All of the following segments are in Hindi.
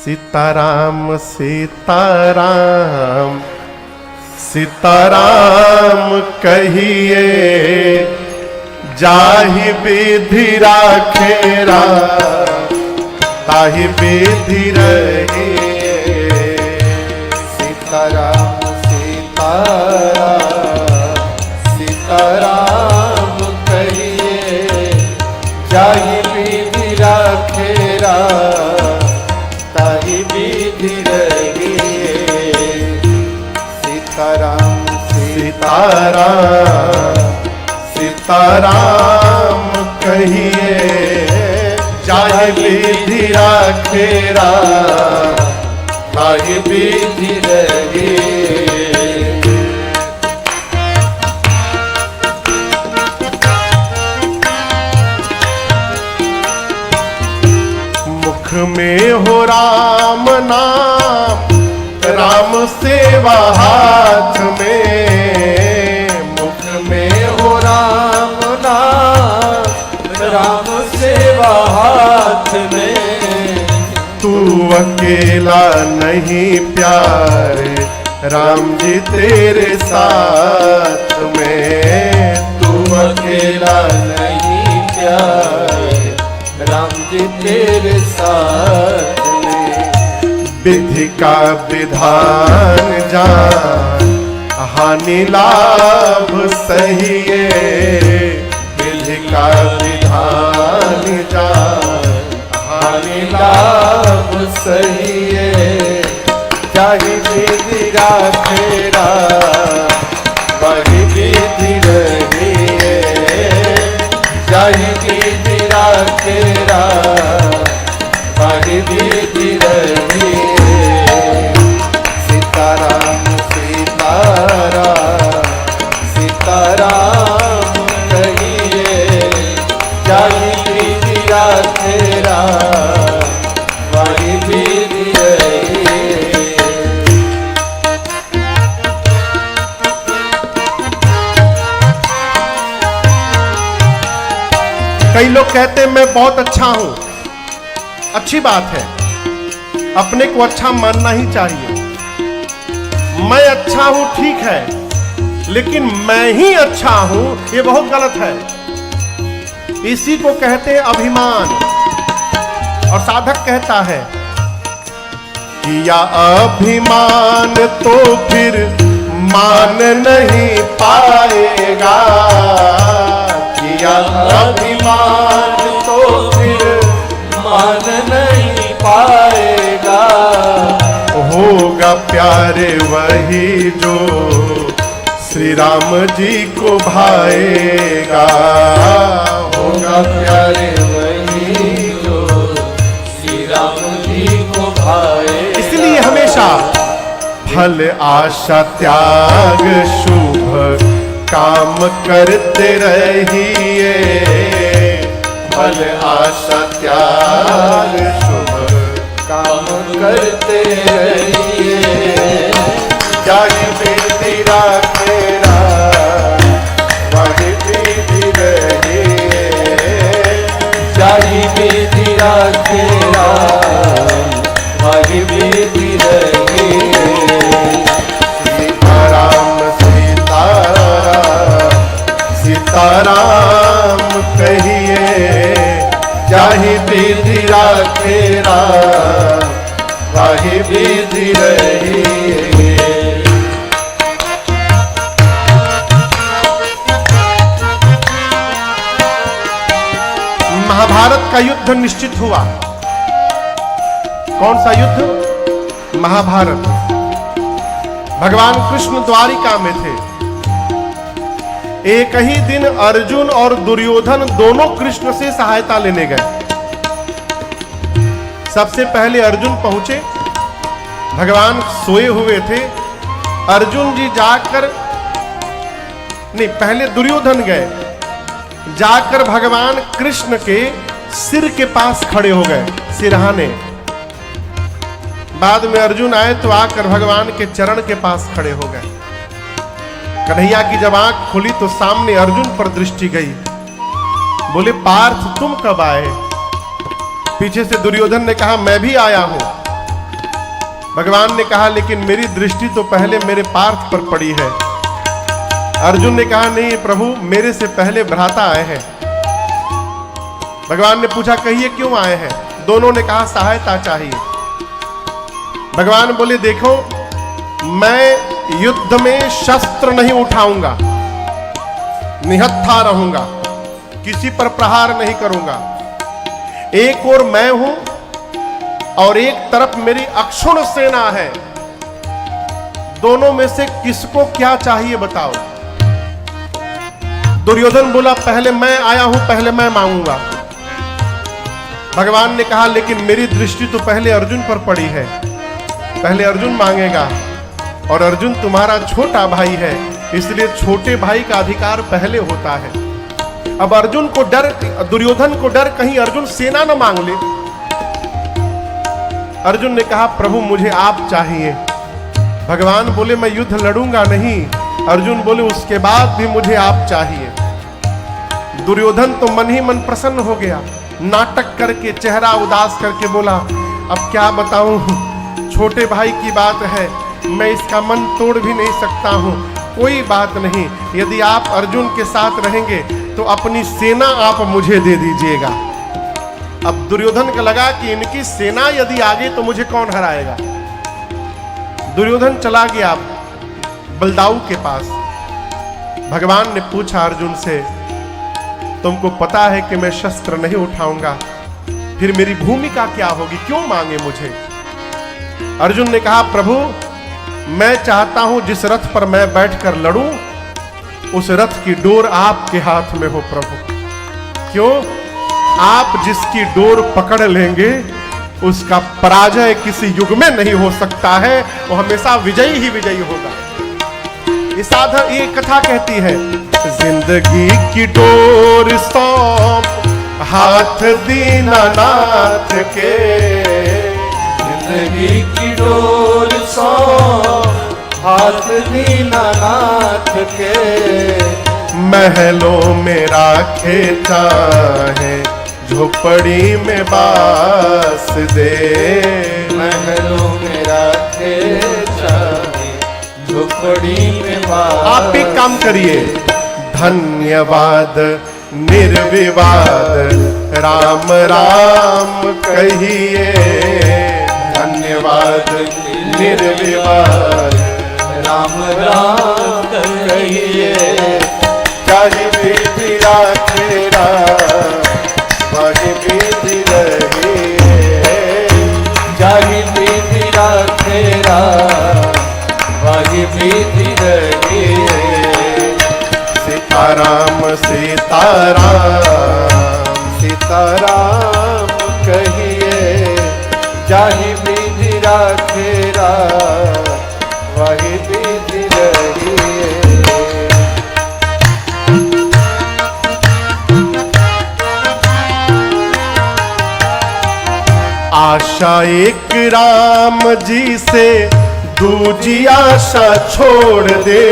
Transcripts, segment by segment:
सीताराम सीताराम सीताराम कहिए, जाहि विधि राखे राम, ताहि विधि रहिए। सीताराम सीताराम सीताराम कहिए, जाहि विधि राखे राम, ताहि विधि रहिए। सीताराम सीताराम सीताराम कहिए, जाहि विधि राखे राम, ताहि विधि रहिए। मुख में हो राम नाम, राम सेवा हाथ में। मुख में हो राम नाम, राम सेवा हाथ में। तू अकेला नहीं प्यारे, राम जी तेरे साथ में। तू अकेला नहीं प्यारे, राम जी तेरे साथ में। विधि का विधान जान, हानि लाभ सहिए। विधि का विधान जान, हानि लाभ सहिए। जाहि विधि राखे राम, वही विधि रहिए। जाहि विधि राखे राम, वही विधि रहिए। सीताराम सीताराम सीताराम कहिए, जाहि विधि राखे राम, वही विधि रहिए। कई लोग कहते हैं मैं बहुत अच्छा हूं। अच्छी बात है, अपने को अच्छा मानना ही चाहिए। मैं अच्छा हूं ठीक है, लेकिन मैं ही अच्छा हूं ये बहुत गलत है। इसी को कहते हैं अभिमान। और साधक कहता है किया अभिमान तो फिर मान नहीं पाएगा। किया अभिमान तो फिर मान नहीं पाएगा। होगा प्यारे वही जो श्री राम जी को भाएगा। होगा प्यारे वही जो श्री राम जी को भाए। इसलिए हमेशा फल आशा त्याग शुभ काम करते रहिए। फल आशा त्याग शुभ काम करते रहिए। जाहि विधि राखे राम, वही विधि रहिए। जाहि विधि राखे राम, वही विधि रहिए। सीताराम सीताराम सीताराम कहिए, जाहि विधि राखे राम, वही विधि रहिए। महाभारत का युद्ध निश्चित हुआ। कौन सा युद्ध? महाभारत। भगवान कृष्ण द्वारिका में थे। एक ही दिन अर्जुन और दुर्योधन दोनों कृष्ण से सहायता लेने गए। सबसे पहले अर्जुन पहुंचे। भगवान सोए हुए थे। अर्जुन जी जाकर नहीं, पहले दुर्योधन गए। जाकर भगवान कृष्ण के सिर के पास खड़े हो गए, सिरहाने। बाद में अर्जुन आए तो आकर भगवान के चरण के पास खड़े हो गए। कन्हैया की जब आंख खुली तो सामने अर्जुन पर दृष्टि गई। बोले पार्थ तुम कब आए? पीछे से दुर्योधन ने कहा मैं भी आया हूं। भगवान ने कहा लेकिन मेरी दृष्टि तो पहले मेरे पार्थ पर पड़ी है। अर्जुन ने कहा नहीं प्रभु, मेरे से पहले भ्राता आए हैं। भगवान ने पूछा कहिए क्यों आए हैं? दोनों ने कहा सहायता चाहिए। भगवान बोले देखो, मैं युद्ध में शस्त्र नहीं उठाऊंगा, निहत्था रहूंगा, किसी पर प्रहार नहीं करूंगा। एक और मैं हूं और एक तरफ मेरी अक्षुण सेना है। दोनों में से किसको क्या चाहिए बताओ? दुर्योधन बोला पहले मैं आया हूं, पहले मैं मांगूंगा। भगवान ने कहा लेकिन मेरी दृष्टि तो पहले अर्जुन पर पड़ी है, पहले अर्जुन मांगेगा। और अर्जुन तुम्हारा छोटा भाई है, इसलिए छोटे भाई का अधिकार पहले होता है। अब अर्जुन को डर, दुर्योधन को डर कहीं अर्जुन सेना न मांग ले। अर्जुन ने कहा प्रभु मुझे आप चाहिए। भगवान बोले मैं युद्ध लड़ूंगा नहीं। अर्जुन बोले उसके बाद भी मुझे आप चाहिए। दुर्योधन तो मन ही मन प्रसन्न हो गया, नाटक करके चेहरा उदास करके बोला अब क्या बताऊं, छोटे भाई की बात है, मैं इसका मन तोड़ भी नहीं सकता हूं। कोई बात नहीं, यदि आप अर्जुन के साथ रहेंगे तो अपनी सेना आप मुझे दे दीजिएगा। अब दुर्योधन को लगा कि इनकी सेना यदि आगे तो मुझे कौन हराएगा। दुर्योधन चला गया बलदाऊ के पास। भगवान ने पूछा अर्जुन से तुमको पता है कि मैं शस्त्र नहीं उठाऊंगा, फिर मेरी भूमिका क्या होगी, क्यों मांगे मुझे? अर्जुन ने कहा प्रभु मैं चाहता हूं जिस रथ पर मैं बैठकर लड़ूं उस रथ की डोर आपके हाथ में हो प्रभु। क्यों? आप जिसकी डोर पकड़ लेंगे उसका पराजय किसी युग में नहीं हो सकता है, वो हमेशा विजयी ही विजयी होगा। ये साधा ये कथा कहती है जिंदगी की डोर सौंप हाथ दीनानाथ के, जिंदगी की डोर सौंप हाथ दीनानाथ के, महलों में राखे चाहे झोपड़ी में बास दे, महलों में राखे चाहे झोपड़ी में बास। आप एक काम करिए, धन्यवाद निर्विवाद राम राम कहिए, धन्यवाद निर्विवाद राम राम कहिए, चाहे विधि राखे वही विधि रहिए, चाहे विधि राखे वही विधि रहिए, सीताराम सीताराम सीताराम कहिए, चाहे विधि राखे वही विधि रहिए। आशा एक राम जी से दूजी आशा छोड़ दे,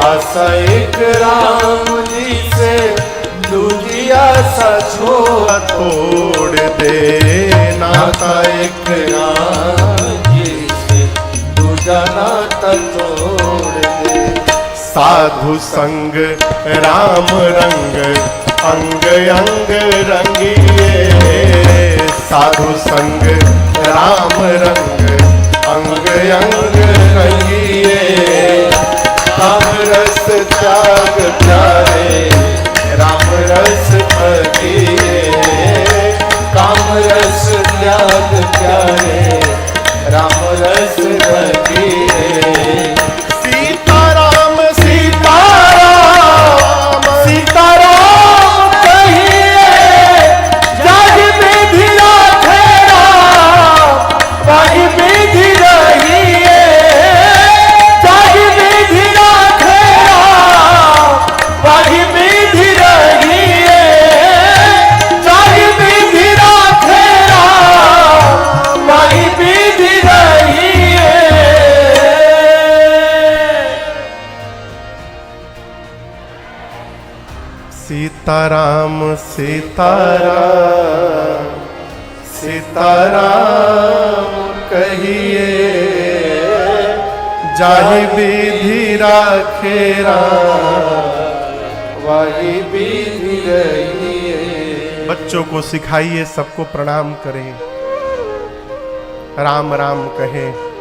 आशा एक राम जी से दूजी आशा छोड़ दे, नाता एक राम जी से दूजा नाता तोड़ दे, साधु संग राम रंग अंग अंग रंगिए, साधु संग राम रंग अंग अंग रंगिए, काम रस त्याग प्यारे राम रस भजिए, काम रस त्याग प्यारे राम रस भजिए, सीताराम सीताराम सीताराम कहिए, जाहि विधि राखे वही विधि रहिए, जाहि विधि राखे वही विधि रहिए, जाहि विधि राखे वही विधि रहिए। सीताराम सीताराम सीताराम कहिए, जाहि विधि राखे राम। वही विधि रहिए। बच्चों को सिखाइए, सबको प्रणाम करें, राम राम कहें।